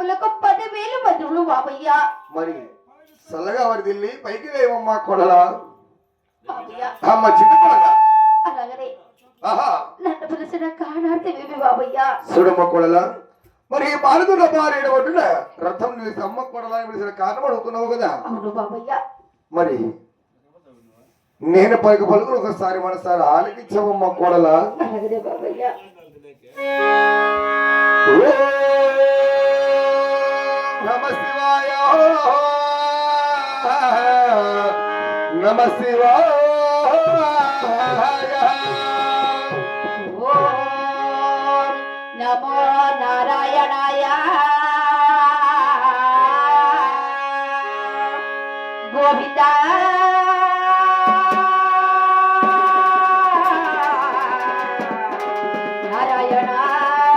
మండలములకు 10,000 మంత్రులు బాబయ్య. మరి చల్లగా వారి దిల్లి పైకి లేవమ్మా కొడలా బాబయ్య. అమ్మ చిన్న కొడలా అలాగనే ఆహా నన్ను పిలిచిన కారణార్థమేమి బాబయ్య? చూడమ్మ కొడలా మరి పాల్గొన్న భార్య ఒడ్డున రథం నీ అమ్మ కొడలా పిలిచిన కారణం అడుగుతున్నావు కదా. అవును బాబయ్య. మరి నేను పలుకు పలుకులు ఒకసారి మనసారి ఆలకించవమ్మ కొడలా. అలాగనే బాబయ్య. నమ శివాయ నమ శివాయ ఓం నమో నారాయణాయ గోవింద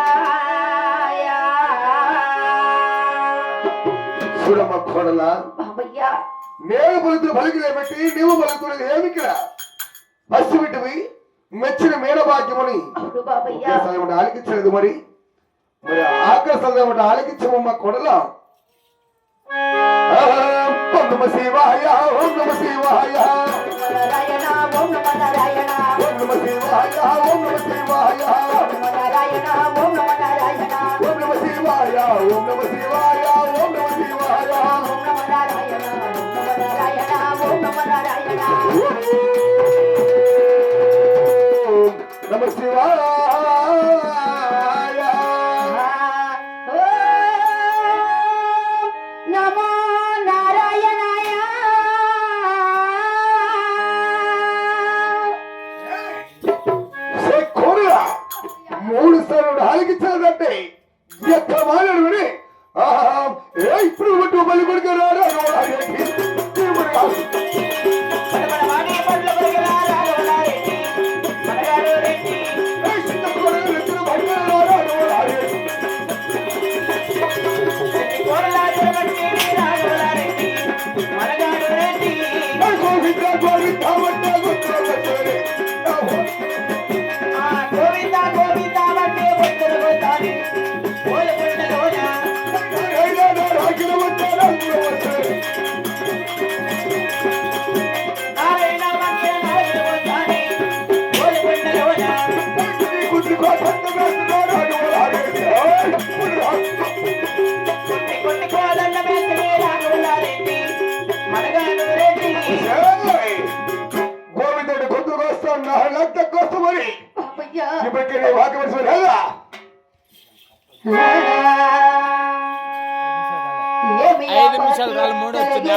నారాయణాయ. చూడమ్మ కొడలా బాబయ్య. నేను పలుకులు పలికిలేబట్టి నీవు పలుకులు ఏమిక్కడ బస్సు విట్టువి మెచ్చిన మేనభాగ్యమని అవును బాబయ్య. ఆలకించలేదు. మరి మరి ఆకర్షణ ఆలకించమమ్మ కొడలా. ఓం నమ శివాయ ఓం నమ శివాయ నారాయణ ఓం నమో నారాయణ ఓం నమ శివాయ ఓం నమ శివాయ నారాయణ ఓం నమో నారాయణ ఓం నమ శివాయ ఓం నమ శివాయ ఓం నమ శివాయ ఓం నమో నారాయణ ఓం నమో నారాయణ. నమ శివాయ నమో నారాయణాయ. కోరుగా 3 సార్లు ఆలకించాలంటే ఎక్కడ మాట్లాడు ఇప్పుడు పట్టు పల్లి కొడుకు రారా గోవిందుడి గొంతుకు వస్తాను కోసం మరి ఇప్పటికే వాకవలసి లేదా 5 నిమిషాలు 3 వచ్చింది.